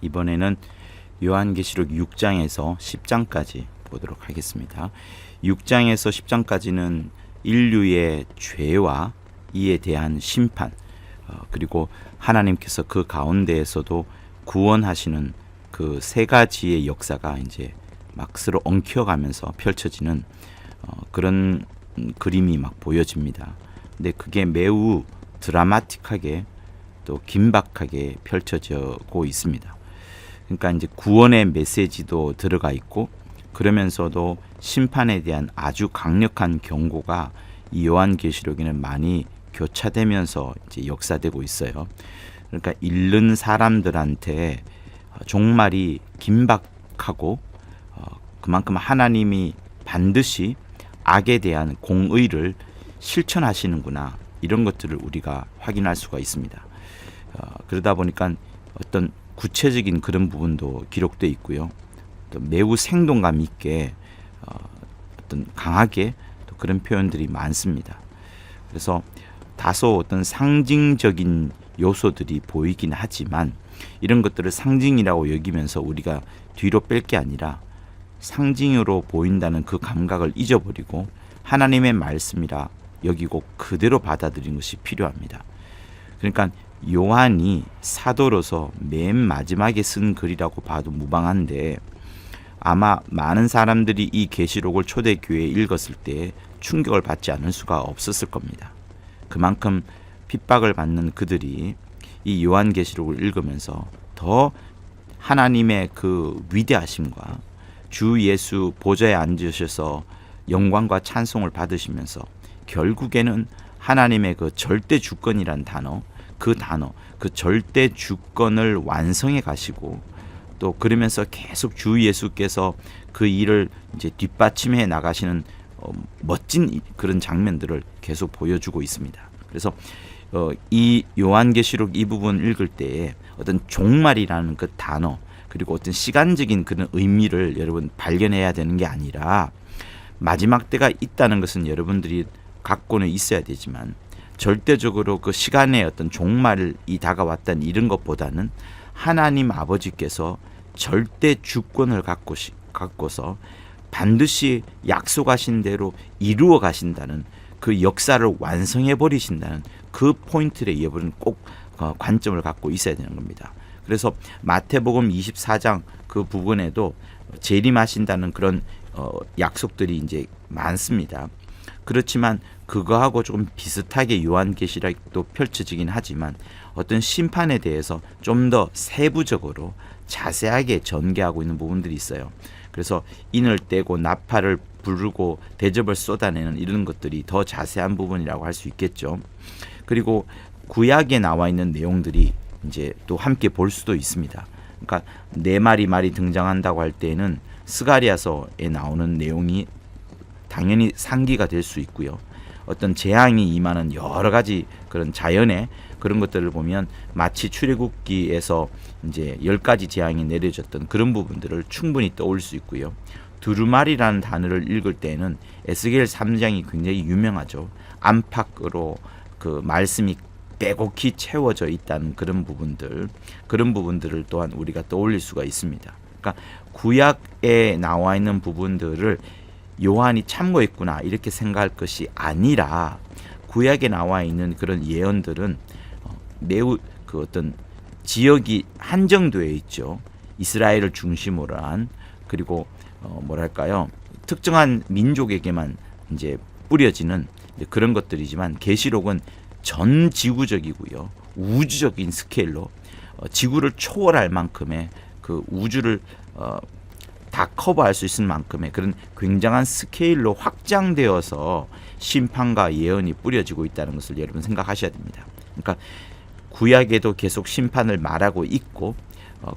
이번에는 요한계시록 6장에서 10장까지 보도록 하겠습니다. 6장에서 10장까지는 인류의 죄와 이에 대한 심판, 그리고 하나님께서 그 가운데에서도 구원하시는 그 세 가지의 역사가 이제 막 서로 엉켜가면서 펼쳐지는 그런 그림이 막 보여집니다. 근데 그게 매우 드라마틱하게 또 긴박하게 펼쳐지고 있습니다. 그러니까 이제 구원의 메시지도 들어가 있고, 그러면서도 심판에 대한 아주 강력한 경고가 이 요한계시록에는 많이 교차되면서 이제 역사되고 있어요. 그러니까 잃는 사람들한테 종말이 긴박하고, 그만큼 하나님이 반드시 악에 대한 공의를 실천하시는구나, 이런 것들을 우리가 확인할 수가 있습니다. 그러다 보니까 어떤 구체적인 그런 부분도 기록되어 있고요. 또 매우 생동감 있게 어떤 강하게 또 그런 표현들이 많습니다. 그래서 다소 어떤 상징적인 요소들이 보이긴 하지만, 이런 것들을 상징이라고 여기면서 우리가 뒤로 뺄 게 아니라 상징으로 보인다는 그 감각을 잊어버리고 하나님의 말씀이라 여기고 그대로 받아들이는 것이 필요합니다. 그러니까 요한이 사도로서 맨 마지막에 쓴 글이라고 봐도 무방한데, 아마 많은 사람들이 이 계시록을 초대교회에 읽었을 때 충격을 받지 않을 수가 없었을 겁니다. 그만큼 핍박을 받는 그들이 이 요한계시록을 읽으면서 더 하나님의 그 위대하심과 주 예수 보좌에 앉으셔서 영광과 찬송을 받으시면서 결국에는 하나님의 그 절대 주권이란 단어, 그 절대 주권을 완성해 가시고, 또 그러면서 계속 주 예수께서 그 일을 이제 뒷받침해 나가시는 멋진 그런 장면들을 계속 보여주고 있습니다. 그래서 이 요한계시록 이 부분 읽을 때에 어떤 종말이라는 그 단어, 그리고 어떤 시간적인 그런 의미를 여러분 발견해야 되는 게 아니라, 마지막 때가 있다는 것은 여러분들이 갖고는 있어야 되지만, 절대적으로 그 시간의 어떤 종말이 다가왔다는 이런 것보다는 하나님 아버지께서 절대 주권을 갖고서 반드시 약속하신 대로 이루어 가신다는 그 역사를 완성해 버리신다는 그 포인트에 여러분 꼭 관점을 갖고 있어야 되는 겁니다. 그래서 마태복음 24장 그 부분에도 재림하신다는 그런 약속들이 이제 많습니다. 그렇지만 그거하고 조금 비슷하게 요한계시록도 펼쳐지긴 하지만, 어떤 심판에 대해서 좀 더 세부적으로 자세하게 전개하고 있는 부분들이 있어요. 그래서 인을 떼고 나팔을 부르고 대접을 쏟아내는 이런 것들이 더 자세한 부분이라고 할 수 있겠죠. 그리고 구약에 나와 있는 내용들이 이제 또 함께 볼 수도 있습니다. 그러니까 네 마리 등장한다고 할 때에는 스가랴서에 나오는 내용이 당연히 상기가 될 수 있고요. 어떤 재앙이 임하는 여러 가지 그런 자연의 그런 것들을 보면 마치 출애굽기에서 이제 10가지 재앙이 내려졌던 그런 부분들을 충분히 떠올 수 있고요. 두루마리라는 단어를 읽을 때는 에스겔 3장이 굉장히 유명하죠. 안팎으로 그 말씀이 빼곡히 채워져 있다는 그런 부분들을 또한 우리가 떠올릴 수가 있습니다. 그러니까 구약에 나와 있는 부분들을 요한이 참고했구나 이렇게 생각할 것이 아니라, 구약에 나와 있는 그런 예언들은 매우 그 어떤 지역이 한정되어 있죠. 이스라엘을 중심으로 한, 그리고 특정한 민족에게만 이제 뿌려지는 그런 것들이지만, 계시록은 전 지구적이고요, 우주적인 스케일로 지구를 초월할 만큼의 그 우주를 다 커버할 수 있을 만큼의 그런 굉장한 스케일로 확장되어서 심판과 예언이 뿌려지고 있다는 것을 여러분 생각하셔야 됩니다. 그러니까 구약에도 계속 심판을 말하고 있고,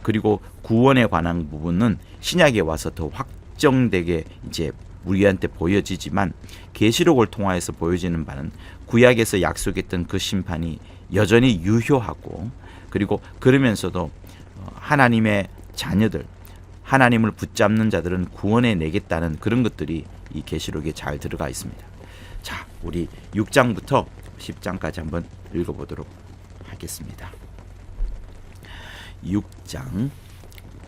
그리고 구원에 관한 부분은 신약에 와서 더 확정되게 이제 우리한테 보여지지만, 계시록을 통하여서 보여지는 바는 구약에서 약속했던 그 심판이 여전히 유효하고, 그리고 그러면서도 하나님의 자녀들, 하나님을 붙잡는 자들은 구원해 내겠다는 그런 것들이 이 계시록에 잘 들어가 있습니다. 자, 우리 6장부터 10장까지 한번 읽어보도록 하겠습니다. 6장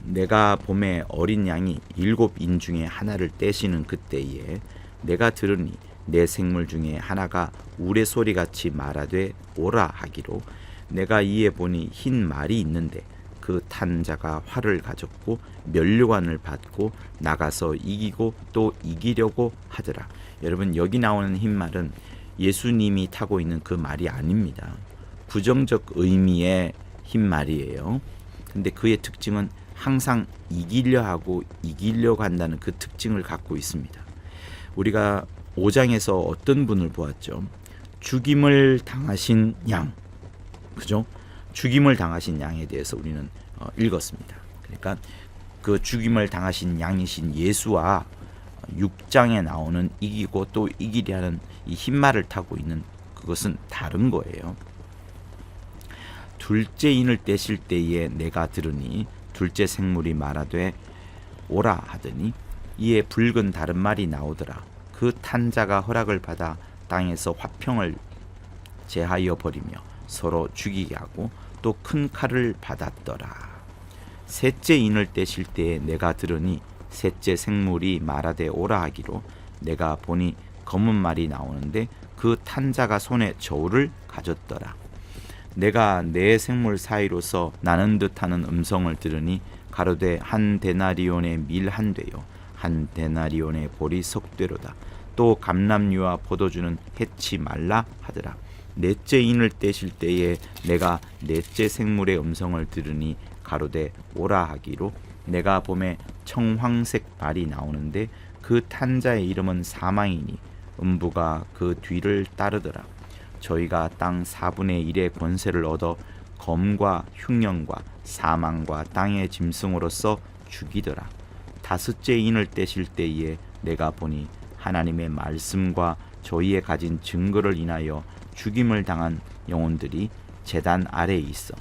내가 봄에 어린 양이 7인 중에 하나를 떼시는 그때에 내가 들으니 내 생물 중에 하나가 우레소리같이 말하되 오라 하기로 내가 이에 보니 흰 말이 있는데 그 탄 자가 활을 가졌고 면류관을 받고 나가서 이기고 또 이기려고 하더라. 여러분, 여기 나오는 흰 말은 예수님이 타고 있는 그 말이 아닙니다. 부정적 의미의 흰 말이에요. 근데 그의 특징은 항상 이기려 하고 이기려고 한다는 그 특징을 갖고 있습니다. 우리가 5장에서 어떤 분을 보았죠? 죽임을 당하신 양, 그죠? 죽임을 당하신 양에 대해서 우리는 읽었습니다. 그러니까 그 죽임을 당하신 양이신 예수와 6장에 나오는 이기고 또 이기려 하는 이 흰말을 타고 있는 그것은 다른 거예요. 둘째 인을 떼실 때에 내가 들으니 둘째 생물이 말하되 오라 하더니 이에 붉은 다른 말이 나오더라. 그 탄자가 허락을 받아 땅에서 화평을 제하여 버리며 서로 죽이게 하고 또 큰 칼을 받았더라. 셋째 인을 떼실 때에 내가 들으니 셋째 생물이 말하되 오라 하기로 내가 보니 검은 말이 나오는데 그 탄자가 손에 저울을 가졌더라. 내가 네 생물 사이로서 나는 듯하는 음성을 들으니 가로되 한 데나리온의 밀 한 되요 한 데나리온의 보리 석 되로다. 또 감람류와 포도주는 해치 말라 하더라. 넷째 인을 떼실 때에 내가 넷째 생물의 음성을 들으니 가로되 오라 하기로 내가 봄에 청황색 발이 나오는데 그 탄자의 이름은 사망이니 음부가 그 뒤를 따르더라. 저희가 땅 4분의 1의 권세를 얻어 검과 흉년과 사망과 땅의 짐승으로서 죽이더라. 다섯째 인을 떼실 때에 내가 보니 하나님의 말씀과 저희의 가진 증거를 인하여 죽임을 당한 영혼들이 제단 아래에 있어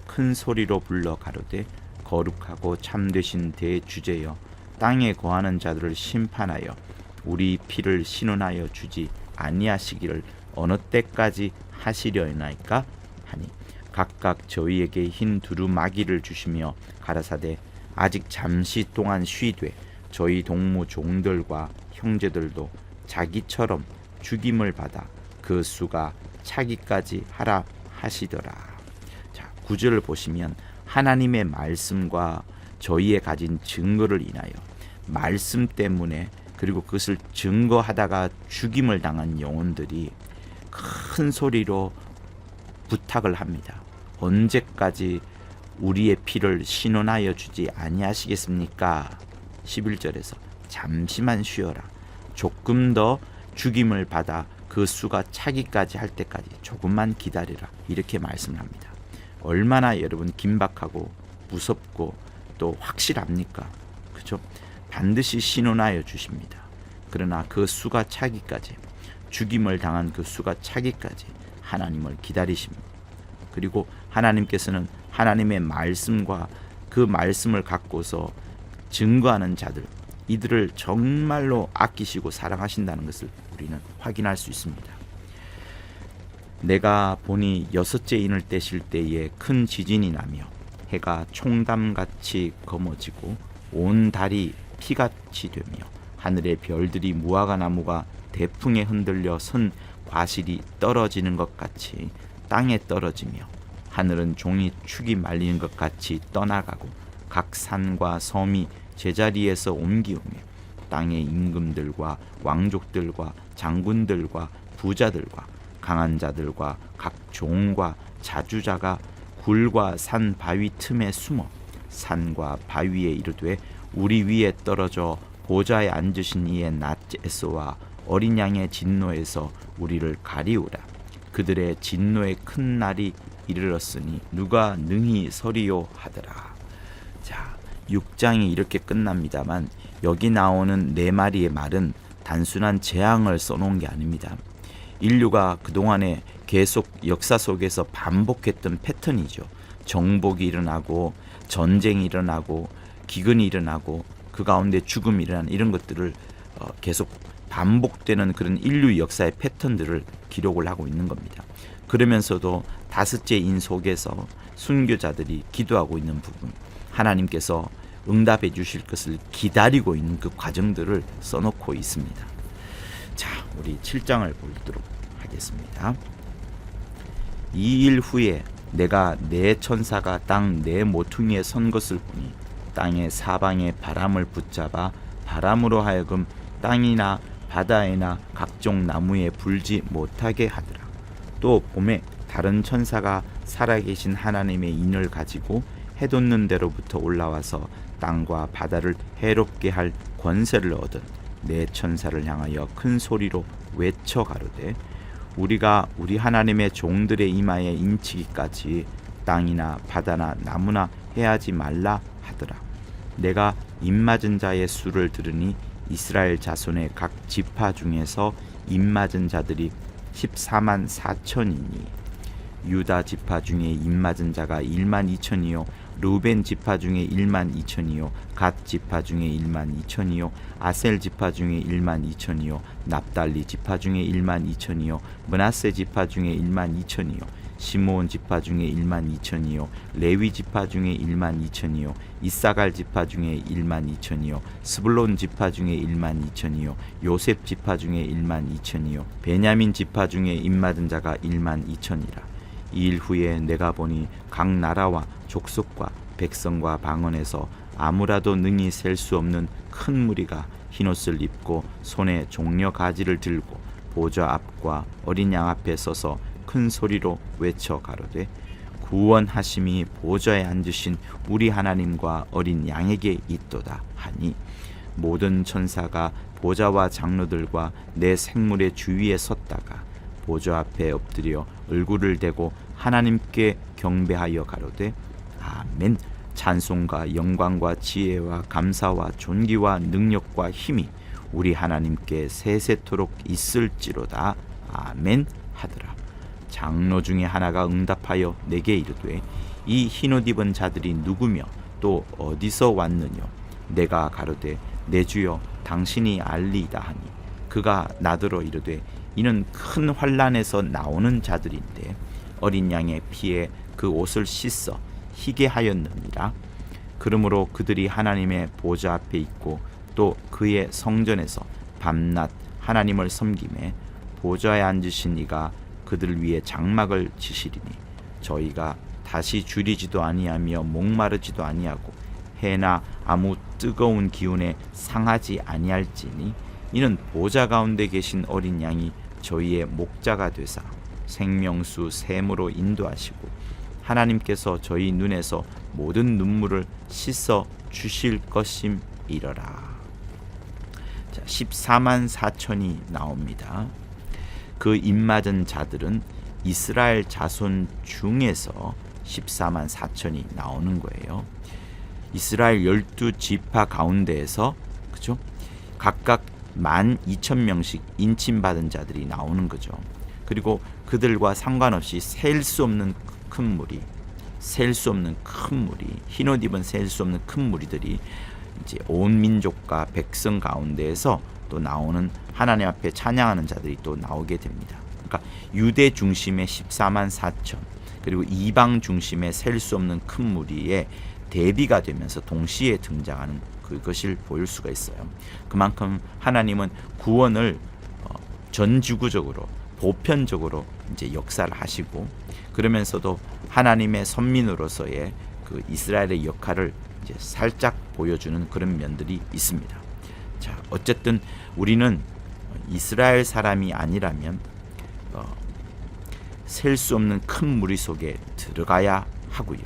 큰 소리로 불러 가로되 거룩하고 참되신 대주제여 땅에 거하는 자들을 심판하여 우리 피를 신원하여 주지 아니하시기를 어느 때까지 하시려나이까 하니 각각 저희에게 흰 두루마기를 주시며 가라사대 아직 잠시 동안 쉬되 저희 동무 종들과 형제들도 자기처럼 죽임을 받아 그 수가 차기까지 하라 하시더라. 자, 9절을 보시면 하나님의 말씀과 저희의 가진 증거를 인하여 말씀 때문에 그리고 그것을 증거하다가 죽임을 당한 영혼들이 큰 소리로 부탁을 합니다. 언제까지 우리의 피를 신원하여 주지 아니하시겠습니까? 11절에서 잠시만 쉬어라. 조금 더 죽임을 받아 그 수가 차기까지 할 때까지 조금만 기다리라. 이렇게 말씀을 합니다. 얼마나 여러분 긴박하고 무섭고 또 확실합니까? 그죠? 반드시 신원하여 주십니다. 그러나 그 수가 차기까지, 죽임을 당한 그 수가 차기까지 하나님을 기다리십니다. 그리고 하나님께서는 하나님의 말씀과 그 말씀을 갖고서 증거하는 자들, 이들을 정말로 아끼시고 사랑하신다는 것을 우리는 확인할 수 있습니다. 내가 보니 여섯째 인을 떼실 때에 큰 지진이 나며 해가 총담같이 검어지고 온 달이 피같이 되며 하늘의 별들이 무화과 나무가 대풍에 흔들려 선 과실이 떨어지는 것 같이 땅에 떨어지며 하늘은 종이 축이 말리는 것 같이 떠나가고 각 산과 섬이 제자리에서 옮기우며 땅의 임금들과 왕족들과 장군들과 부자들과 강한 자들과 각 종과 자주자가 굴과 산 바위 틈에 숨어 산과 바위에 이르되 우리 위에 떨어져 보좌에 앉으신 이의 낫에서와 어린 양의 진노에서 우리를 가리우라. 그들의 진노의 큰 날이 이르렀으니 누가 능히 서리요 하더라. 자, 6장이 이렇게 끝납니다만 여기 나오는 네 마리의 말은 단순한 재앙을 써놓은 게 아닙니다. 인류가 그동안에 계속 역사 속에서 반복했던 패턴이죠. 정복이 일어나고 전쟁이 일어나고 기근이 일어나고 그 가운데 죽음이 일어나는 이런 것들을 계속 반복되는 그런 인류 역사의 패턴들을 기록을 하고 있는 겁니다. 그러면서도 다섯째 인 속에서 순교자들이 기도하고 있는 부분, 하나님께서 응답해 주실 것을 기다리고 있는 그 과정들을 써놓고 있습니다. 자, 우리 7장을 보도록 하겠습니다. 2일 후에 내가 내 천사가 땅 내 모퉁이에 선 것을 보니 땅의 사방에 바람을 붙잡아 바람으로 하여금 땅이나 바다에나 각종 나무에 불지 못하게 하더라. 또 봄에 다른 천사가 살아계신 하나님의 인을 가지고 해돋는 데로부터 올라와서 땅과 바다를 해롭게 할 권세를 얻은 내 천사를 향하여 큰 소리로 외쳐 가로되 우리가 우리 하나님의 종들의 이마에 인치기까지 땅이나 바다나 나무나 해하지 말라 하더라. 내가 입맞은 자의 수를 들으니 이스라엘 자손의 각 지파 중에서 입맞은 자들이 14만 4천이니 유다 지파 중에 입맞은 자가 1만 2천이요 루벤 지파 중에 1만 2천이요 갓 지파 중에 1만 2천이요 아셀 지파 중에 1만 2천이요 납달리 지파 중에 1만 2천이요 므낫세 지파 중에 1만 2천이요 시므온 지파 중에 1만 2천이요 레위 지파 중에 1만 2천이요 이사갈 지파 중에 1만 2천이요 스불론 지파 중에 1만 2천이요 요셉 지파 중에 1만 2천이요 베냐민 지파 중에 입맞은 자가 1만 2천이라. 이 일 후에 내가 보니 각 나라와 족속과 백성과 방언에서 아무라도 능히 셀 수 없는 큰 무리가 흰옷을 입고 손에 종려 가지를 들고 보좌 앞과 어린 양 앞에 서서 큰 소리로 외쳐 가로되 구원하심이 보좌에 앉으신 우리 하나님과 어린 양에게 있도다 하니 모든 천사가 보좌와 장로들과 내 생물의 주위에 섰다가 보좌 앞에 엎드려 얼굴을 대고 하나님께 경배하여 가로되 아멘. 찬송과 영광과 지혜와 감사와 존귀와 능력과 힘이 우리 하나님께 세세토록 있을지로다. 아멘 하더라. 장로 중에 하나가 응답하여 내게 이르되 이 흰옷 입은 자들이 누구며 또 어디서 왔느냐. 내가 가로되 내 주여 당신이 알리이다 하니 그가 나더러 이르되 이는 큰 환난에서 나오는 자들인데 어린 양의 피에 그 옷을 씻어 희게 하였느니라. 그러므로 그들이 하나님의 보좌 앞에 있고 또 그의 성전에서 밤낮 하나님을 섬기매 보좌에 앉으신 이가 그들 위에 장막을 치시리니 저희가 다시 줄이지도 아니하며 목마르지도 아니하고 해나 아무 뜨거운 기운에 상하지 아니할지니 이는 보좌 가운데 계신 어린 양이 저희의 목자가 되사 생명수 샘으로 인도하시고 하나님께서 저희 눈에서 모든 눈물을 씻어 주실 것임이러라. 자, 14만 4천이 나옵니다. 그 입맞은 자들은 이스라엘 자손 중에서 14만 4천이 나오는 거예요. 이스라엘 12지파 가운데에서 그죠? 각각 12,000명씩 인침받은 자들이 나오는 거죠. 그리고 그들과 상관없이 셀 수 없는 큰 무리, 흰옷 입은 셀 수 없는 큰 무리들이 이제 온 민족과 백성 가운데에서 또 나오는 하나님 앞에 찬양하는 자들이 또 나오게 됩니다. 그러니까 유대 중심의 14만 4천 그리고 이방 중심의 셀 수 없는 큰 무리에 대비가 되면서 동시에 등장하는 그것을 보일 수가 있어요. 그만큼 하나님은 구원을 전지구적으로 보편적으로 이제 역사를 하시고 그러면서도 하나님의 선민으로서의 그 이스라엘의 역할을 이제 살짝 보여주는 그런 면들이 있습니다. 자, 어쨌든 우리는 이스라엘 사람이 아니라면 셀 수 없는 큰 무리 속에 들어가야 하고요.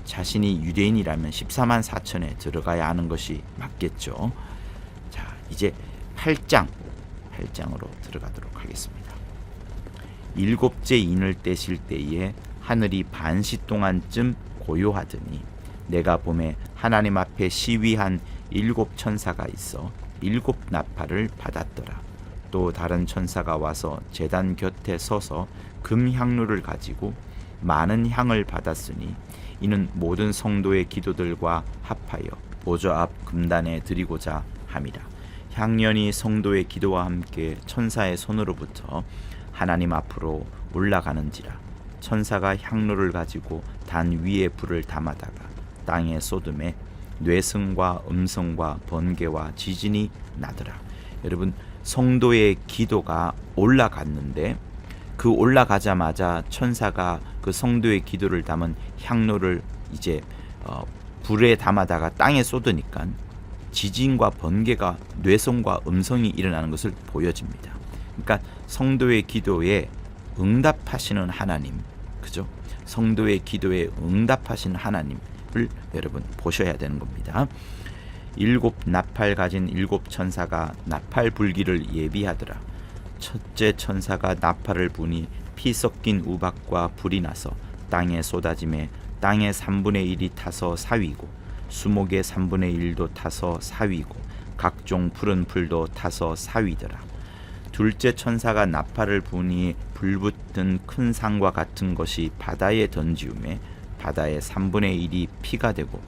자신이 유대인이라면 14만 4천에 들어가야 하는 것이 맞겠죠. 자, 이제 8장으로 들어가도록 하겠습니다. 일곱째 인을 떼실 때에 하늘이 반시 동안쯤 고요하더니 내가 봄에 하나님 앞에 시위한 7 천사가 있어 7 나팔을 받았더라. 또 다른 천사가 와서 제단 곁에 서서 금향로를 가지고 많은 향을 받았으니 이는 모든 성도의 기도들과 합하여 보좌 앞 금단에 드리고자 함이라. 향연이 성도의 기도와 함께 천사의 손으로부터 하나님 앞으로 올라가는지라. 천사가 향로를 가지고 단 위에 불을 담아다가 땅에 쏟음에 뇌성과 음성과 번개와 지진이 나더라. 여러분, 성도의 기도가 올라갔는데 그 올라가자마자 천사가 그 성도의 기도를 담은 향로를 이제 불에 담아다가 땅에 쏟으니까 지진과 번개가 뇌성과 음성이 일어나는 것을 보여집니다. 그러니까 성도의 기도에 응답하시는 하나님, 그죠? 성도의 기도에 응답하시는 하나님을 여러분 보셔야 되는 겁니다. 7 나팔 가진 7 천사가 나팔 불기를 예비하더라. 첫째 천사가 나팔을 부니 피 섞인 우박과 불이 나서 땅에 쏟아짐에 땅의 3분의 1이 타서 사위고 수목의 3분의 1도 타서 사위고 각종 푸른 풀도 타서 사위더라. 둘째 천사가 나팔을 부니 불붙은 큰 상과 같은 것이 바다에 던지우매 바다의 3분의 1이 피가 되고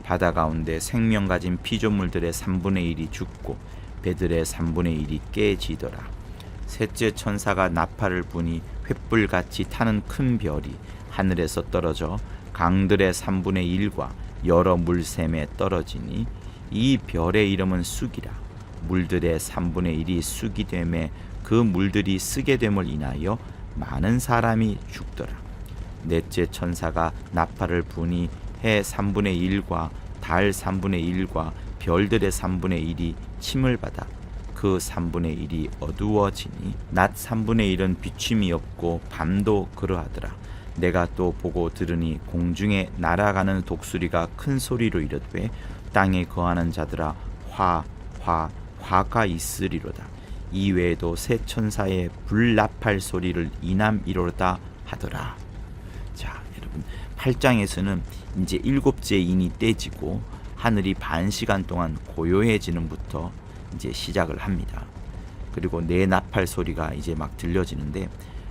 바다 가운데 생명 가진 피조물들의 3분의 1이 죽고 배들의 3분의 1이 깨지더라. 셋째 천사가 나팔을 부니 횃불같이 타는 큰 별이 하늘에서 떨어져 강들의 3분의 1과 여러 물샘에 떨어지니 이 별의 이름은 쑥이라. 물들의 3분의 1이 쑥이 되매 그 물들이 쓰게 됨을 인하여 많은 사람이 죽더라. 넷째 천사가 나팔을 부니 해 3분의 1과 달 3분의 1과 별들의 3분의 1이 침을 받아 그 3분의 1이 어두워지니 낮 3분의 1은 비춤이 없고 밤도 그러하더라. 내가 또 보고 들으니 공중에 날아가는 독수리가 큰 소리로 이르되 땅에 거하는 자들아 화가 있으리로다. 이외에도 새 천사의 불나팔 소리를 이남이로다 하더라. 자, 여러분 8장에서는 이제 7째 인이 떼지고 하늘이 반 시간 동안 고요해지는부터 이제 시작을 합니다. 그리고 네 나팔 소리가 이제 막 들려지는데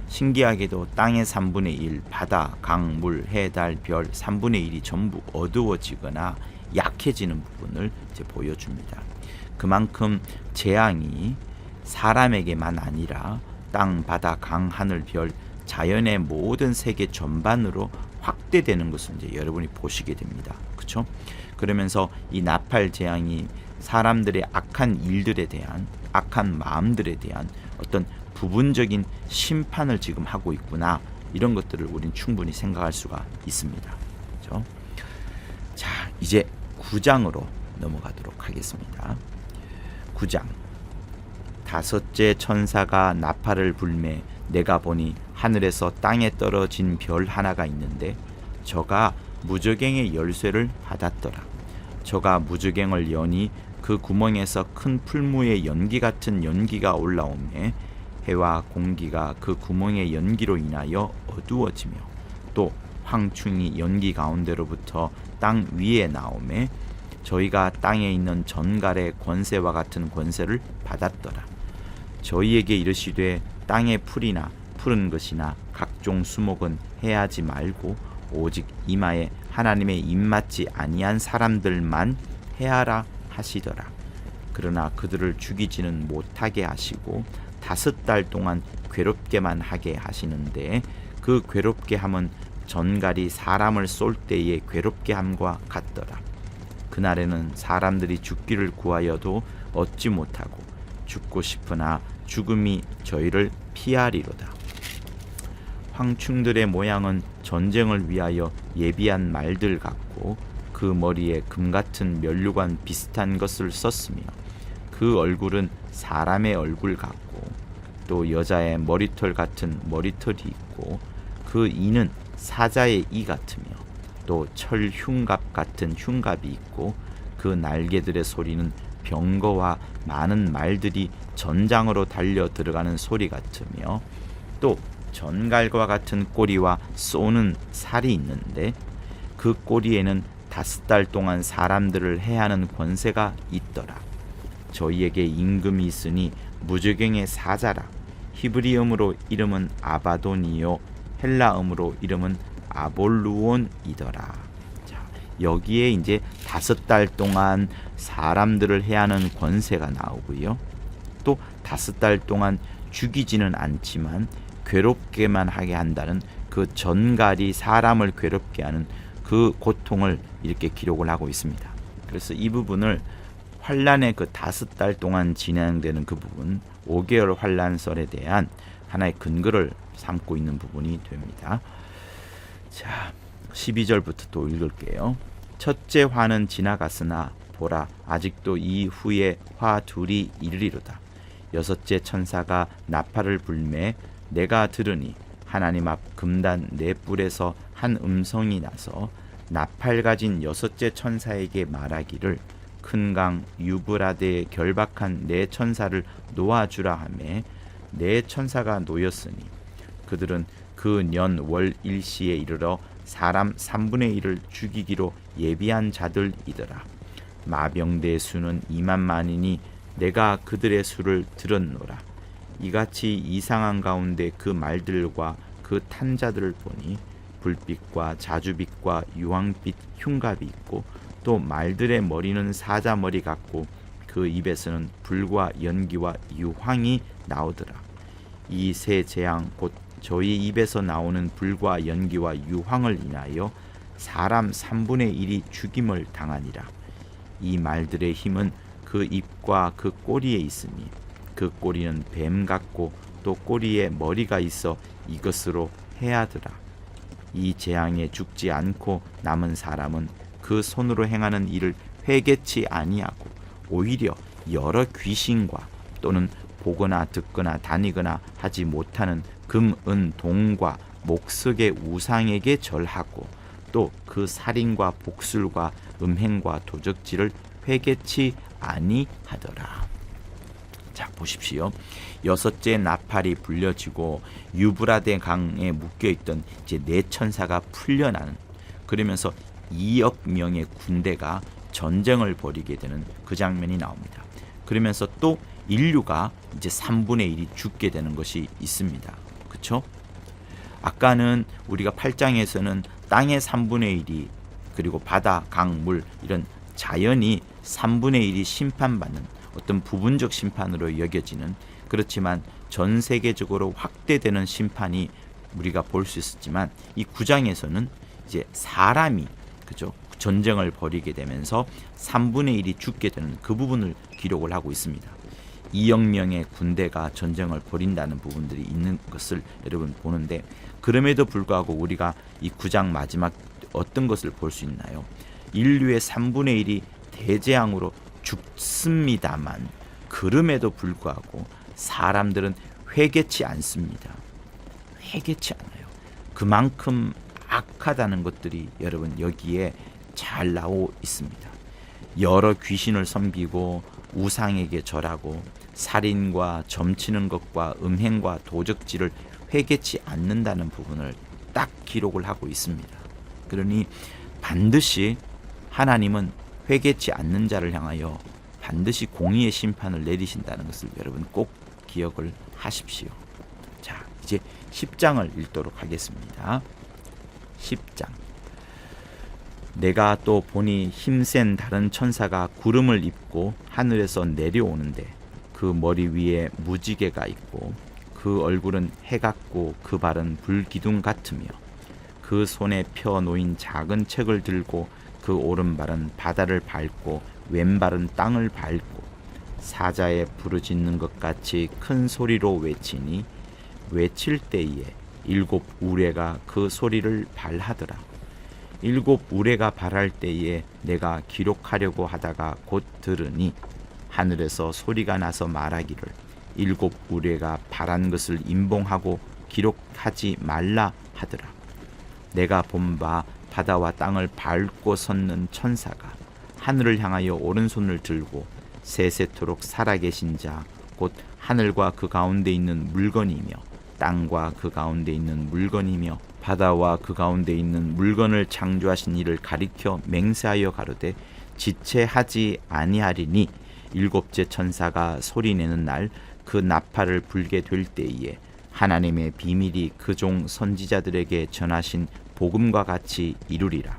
신기하게도 땅의 3분의 1, 바다, 강, 물, 해, 달, 별 3분의 1이 전부 어두워지거나 약해지는 부분을 이제 보여줍니다. 그만큼 재앙이 사람에게만 아니라 땅, 바다, 강, 하늘, 별, 자연의 모든 세계 전반으로 확대되는 것을 이제 여러분이 보시게 됩니다. 그렇죠? 그러면서 이 나팔 재앙이 사람들의 악한 일들에 대한, 악한 마음들에 대한 어떤 부분적인 심판을 지금 하고 있구나, 이런 것들을 우린 충분히 생각할 수가 있습니다. 그렇죠? 자, 이제 9장으로 넘어가도록 하겠습니다. 9장. 다섯째 천사가 나팔을 불매 내가 보니 하늘에서 땅에 떨어진 별 하나가 있는데 저가 무저갱의 열쇠를 받았더라. 저가 무저갱을 여니 그 구멍에서 큰 풀무의 연기 같은 연기가 올라오매 해와 공기가 그 구멍의 연기로 인하여 어두워지며 또 황충이 연기 가운데로부터 땅 위에 나오매 저희가 땅에 있는 전갈의 권세와 같은 권세를 받았더라. 저희에게 이르시되 땅의 풀이나 푸른 것이나 각종 수목은 해하지 말고 오직 이마에 하나님의 입맞지 아니한 사람들만 해하라 하시더라. 그러나 그들을 죽이지는 못하게 하시고 5달 동안 괴롭게만 하게 하시는데 그 괴롭게 함은 전갈이 사람을 쏠 때의 괴롭게 함과 같더라. 그날에는 사람들이 죽기를 구하여도 얻지 못하고 죽고 싶으나 죽음이 저희를 피하리로다. 황충들의 모양은 전쟁을 위하여 예비한 말들 같고 그 머리에 금같은 면류관 비슷한 것을 썼으며 그 얼굴은 사람의 얼굴 같고 또 여자의 머리털 같은 머리털이 있고 그 이는 사자의 이 같으며 또 철 흉갑 같은 흉갑이 있고 그 날개들의 소리는 병거와 많은 말들이 전장으로 달려 들어가는 소리 같으며 또 전갈과 같은 꼬리와 쏘는 살이 있는데 그 꼬리에는 5달 동안 사람들을 해하는 권세가 있더라. 저희에게 임금이 있으니 무저갱의 사자라. 히브리음으로 이름은 아바돈이요 헬라음으로 이름은 아볼루온이더라. 자, 여기에 이제 5달 동안 사람들을 해하는 권세가 나오고요. 또 5달 동안 죽이지는 않지만 괴롭게만 하게 한다는 그 전갈이 사람을 괴롭게 하는 그 고통을 이렇게 기록을 하고 있습니다. 그래서 이 부분을 환란의 그 5달 동안 진행되는 그 부분 5개월 환란설에 대한 하나의 근거를 삼고 있는 부분이 됩니다. 자, 12절부터 또 읽을게요. 첫째 화는 지나갔으나 보라 아직도 이 후에 화 둘이 이르리로다. 여섯째 천사가 나팔을 불매 내가 들으니 하나님 앞 금단 네 뿔에서 한 음성이 나서 나팔 가진 여섯째 천사에게 말하기를 큰 강 유브라데에 결박한 네 천사를 놓아주라 하매 네 천사가 놓였으니 그들은 그 년 월 일시에 이르러 사람 3분의 1을 죽이기로 예비한 자들이더라. 마병대의 수는 2만만이니 내가 그들의 수를 들었노라. 이같이 이상한 가운데 그 말들과 그 탄자들을 보니 불빛과 자주빛과 유황빛 흉갑이 있고 또 말들의 머리는 사자머리 같고 그 입에서는 불과 연기와 유황이 나오더라. 이 세 재앙 곧 저희 입에서 나오는 불과 연기와 유황을 인하여 사람 3분의 1이 죽임을 당하니라. 이 말들의 힘은 그 입과 그 꼬리에 있으니 그 꼬리는 뱀 같고 또 꼬리에 머리가 있어 이것으로 해하더라. 이 재앙에 죽지 않고 남은 사람은 그 손으로 행하는 일을 회개치 아니하고 오히려 여러 귀신과 또는 보거나 듣거나 다니거나 하지 못하는 금, 은, 동과 목석의 우상에게 절하고 또 그 살인과 복술과 음행과 도적질을 회개치 아니하더라. 자, 보십시오. 여섯째 나팔이 불려지고 유브라데 강에 묶여있던 이제 네 천사가 풀려나는, 그러면서 2억 명의 군대가 전쟁을 벌이게 되는 그 장면이 나옵니다. 그러면서 또 인류가 이제 3분의 1이 죽게 되는 것이 있습니다. 그렇죠? 아까는 우리가 8장에서는 땅의 3분의 1이 그리고 바다, 강, 물 이런 자연이 3분의 1이 심판받는 어떤 부분적 심판으로 여겨지는, 그렇지만 전 세계적으로 확대되는 심판이 우리가 볼 수 있었지만 이 9장에서는 이제 사람이 그죠? 전쟁을 벌이게 되면서 3분의 1이 죽게 되는 그 부분을 기록을 하고 있습니다. 2억 명의 군대가 전쟁을 벌인다는 부분들이 있는 것을 여러분 보는데, 그럼에도 불구하고 우리가 이 9장 마지막 어떤 것을 볼 수 있나요? 인류의 3분의 1이 대재앙으로 죽습니다만 그럼에도 불구하고 사람들은 회개치 않습니다. 회개치 않아요. 그만큼 악하다는 것들이 여러분 여기에 잘 나오 있습니다. 여러 귀신을 섬기고 우상에게 절하고 살인과 점치는 것과 음행과 도적질을 회개치 않는다는 부분을 딱 기록을 하고 있습니다. 그러니 반드시 하나님은 회개치 않는 자를 향하여 반드시 공의의 심판을 내리신다는 것을 여러분 꼭 기억을 하십시오. 자, 이제 10장을 읽도록 하겠습니다. 10장. 내가 또 보니 힘센 다른 천사가 구름을 입고 하늘에서 내려오는데 그 머리 위에 무지개가 있고 그 얼굴은 해 같고 그 발은 불기둥 같으며 그 손에 펴 놓인 작은 책을 들고 그 오른발은 바다를 밟고 왼발은 땅을 밟고 사자에 부르짖는 것 같이 큰 소리로 외치니 외칠 때에 7 우레가 그 소리를 발하더라. 7 우레가 발할 때에 내가 기록하려고 하다가 곧 들으니 하늘에서 소리가 나서 말하기를 7 우레가 발한 것을 임봉하고 기록하지 말라 하더라. 내가 본 바 바다와 땅을 밟고 섰는 천사가 하늘을 향하여 오른손을 들고 세세토록 살아계신 자 곧 하늘과 그 가운데 있는 물건이며 땅과 그 가운데 있는 물건이며 바다와 그 가운데 있는 물건을 창조하신 이를 가리켜 맹세하여 가로되 지체하지 아니하리니 7째 천사가 소리내는 날 그 나팔을 불게 될 때에 하나님의 비밀이 그 종 선지자들에게 전하신 복음과 같이 이루리라.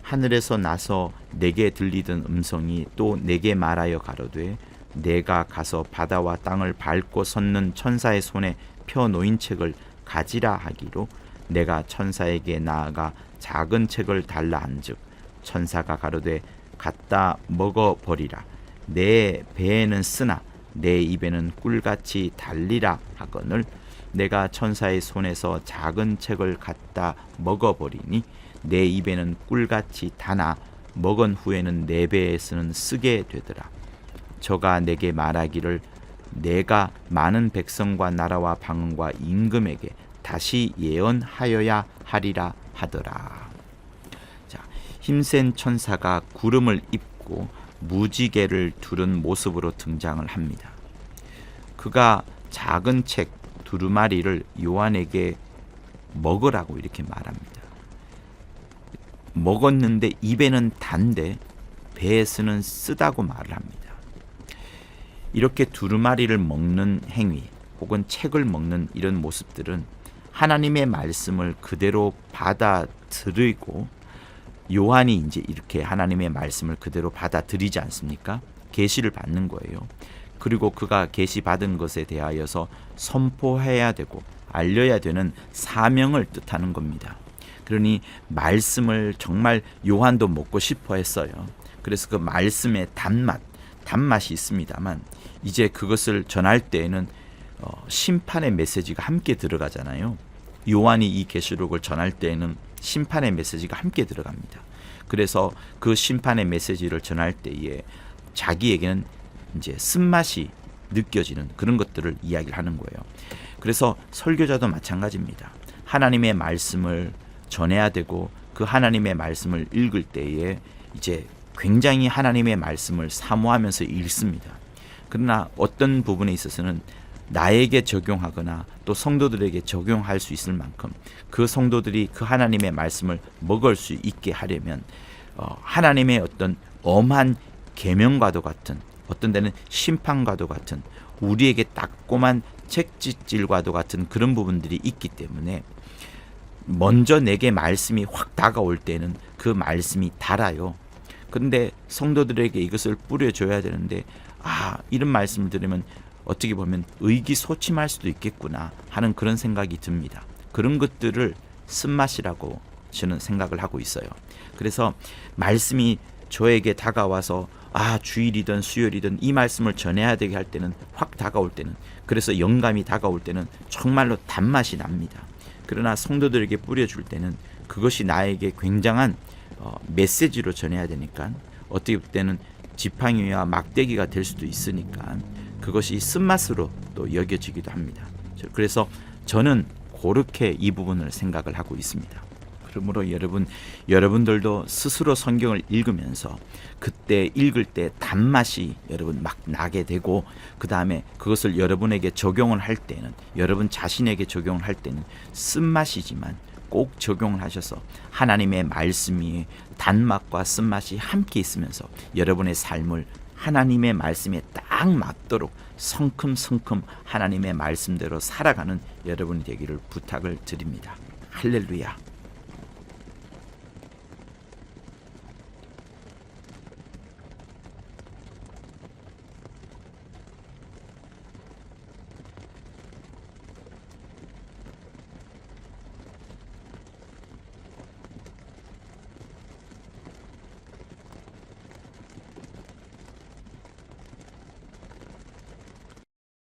하늘에서 나서 내게 들리던 음성이 또 내게 말하여 가로되 내가 가서 바다와 땅을 밟고 섰는 천사의 손에 펴 놓인 책을 가지라 하기로 내가 천사에게 나아가 작은 책을 달라 한즉 천사가 가로되 갖다 먹어버리라. 내 배에는 쓰나 내 입에는 꿀같이 달리라 하거늘 내가 천사의 손에서 작은 책을 갖다 먹어버리니 내 입에는 꿀같이 다나 먹은 후에는 내 배에서는 쓰게 되더라. 저가 내게 말하기를 내가 많은 백성과 나라와 방언과 임금에게 다시 예언하여야 하리라 하더라. 자, 힘센 천사가 구름을 입고 무지개를 두른 모습으로 등장을 합니다. 그가 작은 책 두루마리를 요한에게 먹으라고 이렇게 말합니다. 먹었는데 입에는 단데 배에서는 쓰다고 말을 합니다. 이렇게 두루마리를 먹는 행위 혹은 책을 먹는 이런 모습들은 하나님의 말씀을 그대로 받아들이고 요한이 이제 이렇게 하나님의 말씀을 그대로 받아들이지 않습니까? 계시를 받는 거예요. 그리고 그가 계시 받은 것에 대하여서 선포해야 되고 알려야 되는 사명을 뜻하는 겁니다. 그러니 말씀을 정말 요한도 먹고 싶어 했어요. 그래서 그 말씀의 단맛이 있습니다만 이제 그것을 전할 때에는 심판의 메시지가 함께 들어가잖아요. 요한이 이 계시록을 전할 때에는 심판의 메시지가 함께 들어갑니다. 그래서 그 심판의 메시지를 전할 때에 자기에게는 이제 쓴맛이 느껴지는 그런 것들을 이야기를 하는 거예요. 그래서 설교자도 마찬가지입니다. 하나님의 말씀을 전해야 되고 그 하나님의 말씀을 읽을 때에 이제 굉장히 하나님의 말씀을 사모하면서 읽습니다. 그러나 어떤 부분에 있어서는 나에게 적용하거나 또 성도들에게 적용할 수 있을 만큼 그 성도들이 그 하나님의 말씀을 먹을 수 있게 하려면 하나님의 어떤 엄한 계명과도 같은 어떤 데는 심판과도 같은 우리에게 따끔한 책짓질과도 같은 그런 부분들이 있기 때문에 먼저 내게 말씀이 확 다가올 때는 그 말씀이 달아요. 그런데 성도들에게 이것을 뿌려줘야 되는데 이런 말씀을 들으면 어떻게 보면 의기소침할 수도 있겠구나 하는 그런 생각이 듭니다. 그런 것들을 쓴맛이라고 저는 생각을 하고 있어요. 그래서 말씀이 저에게 다가와서 주일이든 수요일이든 이 말씀을 전해야 되게 할 때는 확 다가올 때는 그래서 영감이 다가올 때는 정말로 단맛이 납니다. 그러나 성도들에게 뿌려줄 때는 그것이 나에게 굉장한 메시지로 전해야 되니까 어떻게 볼 때는 지팡이와 막대기가 될 수도 있으니까 그것이 쓴맛으로 또 여겨지기도 합니다. 그래서 저는 그렇게 이 부분을 생각을 하고 있습니다. 그러므로 여러분들도 스스로 성경을 읽으면서 그때 읽을 때 단맛이 여러분 막 나게 되고 그 다음에 그것을 여러분에게 적용을 할 때는 여러분 자신에게 적용을 할 때는 쓴맛이지만 꼭 적용을 하셔서 하나님의 말씀이 단맛과 쓴맛이 함께 있으면서 여러분의 삶을 하나님의 말씀에 딱 맞도록 성큼성큼 하나님의 말씀대로 살아가는 여러분이 되기를 부탁을 드립니다. 할렐루야.